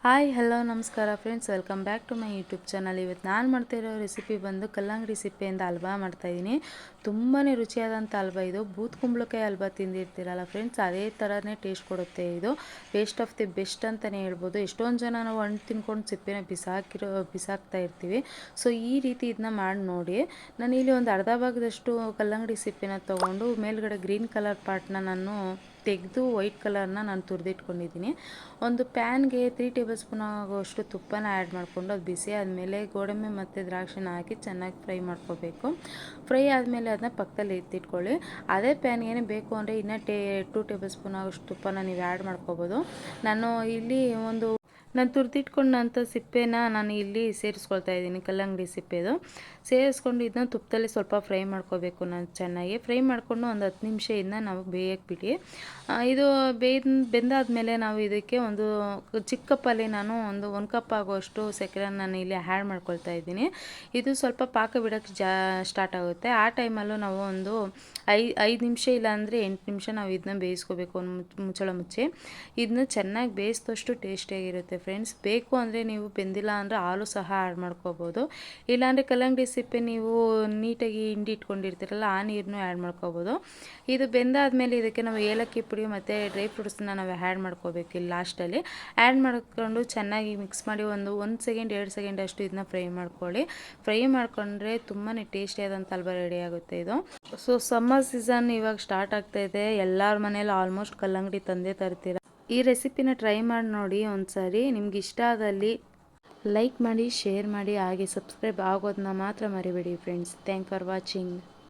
Hi hello ನಮಸ್ಕಾರ friends, welcome back to my YouTube channel. ಇವತ್ತು ನಾನು ಮಾಡ್ತಾಯಿರೋ ರೆಸಿಪಿ ಬಂದು ಕಲ್ಲಂಗಡಿ ಸಿಪ್ಪೆಯಿಂದ ಹಲ್ವಾ ಮಾಡ್ತಾಯಿದ್ದೀನಿ. ತುಂಬಾ ರುಚಿಯಾದಂಥ ಹಲ್ವಾ ಇದು. ಬೂತ್ ಕುಂಬಳಕಾಯಿ ಹಲ್ವಾ ತಿಂದಿರ್ತೀರಲ್ಲ ಫ್ರೆಂಡ್ಸ್, ಅದೇ ಥರನೇ ಟೇಸ್ಟ್ ಕೊಡುತ್ತೆ ಇದು. ಬೇಸ್ಟ್ ಆಫ್ ದಿ ಬೆಸ್ಟ್ ಅಂತಲೇ ಹೇಳ್ಬೋದು. ಎಷ್ಟೊಂದು ಜನ ನಾವು ಹಣ್ಣು ತಿನ್ಕೊಂಡು ಸಿಪ್ಪೆನ ಬಿಸಾಕ್ತಾ ಇರ್ತೀವಿ. ಸೊ ಈ ರೀತಿ ಇದನ್ನ ಮಾಡಿ ನೋಡಿ. ನಾನು ಇಲ್ಲಿ ಒಂದು ಅರ್ಧ ಭಾಗದಷ್ಟು ಕಲ್ಲಂಗಡಿ ಸಿಪ್ಪೆನ ತೊಗೊಂಡು ಮೇಲ್ಗಡೆ ಗ್ರೀನ್ ಕಲರ್ ಪಾರ್ಟ್ನ ನಾನು ತೆಗೆದು ವೈಟ್ ಕಲರ್ನ ನಾನು ತುರಿದಿಟ್ಕೊಂಡಿದ್ದೀನಿ. ಒಂದು ಪ್ಯಾನ್ಗೆ 3 ಟೇಬಲ್ ಸ್ಪೂನ್ ಆಗೋಷ್ಟು ತುಪ್ಪನ ಆ್ಯಡ್ ಮಾಡಿಕೊಂಡು ಅದು ಬಿಸಿ ಆದಮೇಲೆ ಗೋಡಂಬಿ ಮತ್ತು ದ್ರಾಕ್ಷಿನ ಹಾಕಿ ಚೆನ್ನಾಗಿ ಫ್ರೈ ಮಾಡ್ಕೋಬೇಕು. ಫ್ರೈ ಆದಮೇಲೆ ಅದನ್ನ ಪಕ್ಕದಲ್ಲಿ ಎತ್ತಿಟ್ಕೊಳ್ಳಿ. ಅದೇ ಪ್ಯಾನ್ಗೆ ಬೇಕು ಅಂದರೆ ಇನ್ನೂ 2 ಟೇಬಲ್ ಸ್ಪೂನ್ ಆಗೋಷ್ಟು ತುಪ್ಪನ ನೀವು ಆ್ಯಡ್ ಮಾಡ್ಕೋಬೋದು. ನಾನು ತುರಿದಿಟ್ಕೊಂಡಂಥ ಸಿಪ್ಪೆನ ನಾನು ಇಲ್ಲಿ ಸೇರಿಸ್ಕೊಳ್ತಾ ಇದ್ದೀನಿ, ಕಲ್ಲಂಗಡಿ ಸಿಪ್ಪೆದು. ಸೇರಿಸ್ಕೊಂಡು ಇದನ್ನ ತುಪ್ಪದಲ್ಲಿ ಸ್ವಲ್ಪ ಫ್ರೈ ಮಾಡ್ಕೋಬೇಕು. ನಾನು ಚೆನ್ನಾಗಿ ಫ್ರೈ ಮಾಡಿಕೊಂಡು ಒಂದು 10 ನಿಮಿಷ ಇದನ್ನ ನಾವು ಬೇಯಕ್ಕೆ ಬಿಡಿ. ಇದು ಬೆಂದಾದಮೇಲೆ ನಾವು ಇದಕ್ಕೆ ಒಂದು ಚಿಕ್ಕ ಕಪ್ಪಲ್ಲಿ ನಾನು ಒಂದು ಕಪ್ ಆಗುವಷ್ಟು ಸಕ್ಕರೆ ನಾನು ಇಲ್ಲಿ ಆ್ಯಡ್ ಮಾಡ್ಕೊಳ್ತಾ ಇದ್ದೀನಿ. ಇದು ಸ್ವಲ್ಪ ಪಾಕ ಬಿಡೋಕ್ಕೆ ಸ್ಟಾರ್ಟ್ ಆಗುತ್ತೆ. ಆ ಟೈಮಲ್ಲೂ ನಾವು ಒಂದು 5 ನಿಮಿಷ ಇಲ್ಲಾಂದರೆ 8 ನಿಮಿಷ ನಾವು ಇದನ್ನ ಬೇಯಿಸ್ಕೋಬೇಕು. ಒಂದು ಮುಚ್ಚಳ ಮುಚ್ಚಿ ಇದನ್ನ ಚೆನ್ನಾಗಿ ಬೇಯಿಸಿದಷ್ಟು ಟೇಸ್ಟಿಯಾಗಿರುತ್ತೆ ಫ್ರೆಂಡ್ಸ್. ಬೇಕು ಅಂದರೆ ನೀವು ಬೆಂದಿಲ್ಲ ಅಂದರೆ ಹಾಲು ಸಹ ಆ್ಯಡ್ ಮಾಡ್ಕೋಬೋದು. ಇಲ್ಲಾಂದರೆ ಕಲ್ಲಂಗಡಿ ಸಿಪ್ಪೆ ನೀವು ನೀಟಾಗಿ ಹಿಂಡಿ ಇಟ್ಕೊಂಡಿರ್ತೀರಲ್ಲ, ಆ ನೀರನ್ನು ಆ್ಯಡ್ ಮಾಡ್ಕೋಬೋದು. ಇದು ಬೆಂದಾದಮೇಲೆ ಇದಕ್ಕೆ ನಾವು ಏಲಕ್ಕಿ ಪುಡಿ ಮತ್ತು ಡ್ರೈ ಫ್ರೂಟ್ಸನ್ನ ನಾವು ಆ್ಯಡ್ ಮಾಡ್ಕೋಬೇಕು. ಇಲ್ಲಿ ಲಾಸ್ಟಲ್ಲಿ ಆ್ಯಡ್ ಮಾಡಿಕೊಂಡು ಚೆನ್ನಾಗಿ ಮಿಕ್ಸ್ ಮಾಡಿ ಒಂದು 1 ಸೆಕೆಂಡ್ 2 ಸೆಕೆಂಡ್ ಅಷ್ಟು ಇದನ್ನ ಫ್ರೈ ಮಾಡ್ಕೊಳ್ಳಿ. ಫ್ರೈ ಮಾಡಿಕೊಂಡ್ರೆ ತುಂಬಾ ಟೇಸ್ಟಿಯಾದಂಥ ಹಲ್ವಾ ರೆಡಿ ಆಗುತ್ತೆ ಇದು. ಸೊ ಸಮ್ಮರ್ ಸೀಸನ್ ಇವಾಗ ಸ್ಟಾರ್ಟ್ ಆಗ್ತಾ ಇದೆ. ಎಲ್ಲರ ಮನೇಲಿ ಆಲ್ಮೋಸ್ಟ್ ಕಲ್ಲಂಗಡಿ ತಂದೇ ತರ್ತೀರ. ಈ ರೆಸಿಪಿನ ಟ್ರೈ ಮಾಡಿ ನೋಡಿ ಒಂದ್ಸರಿ. ನಿಮ್ಗೆ ಇಷ್ಟ ಆದಲ್ಲಿ ಲೈಕ್ ಮಾಡಿ, ಶೇರ್ ಮಾಡಿ, ಹಾಗೆ ಸಬ್ಸ್ಕ್ರೈಬ್ ಆಗೋದನ್ನ ಮಾತ್ರ ಮರಿಬೇಡಿ ಫ್ರೆಂಡ್ಸ್. Thank for watching.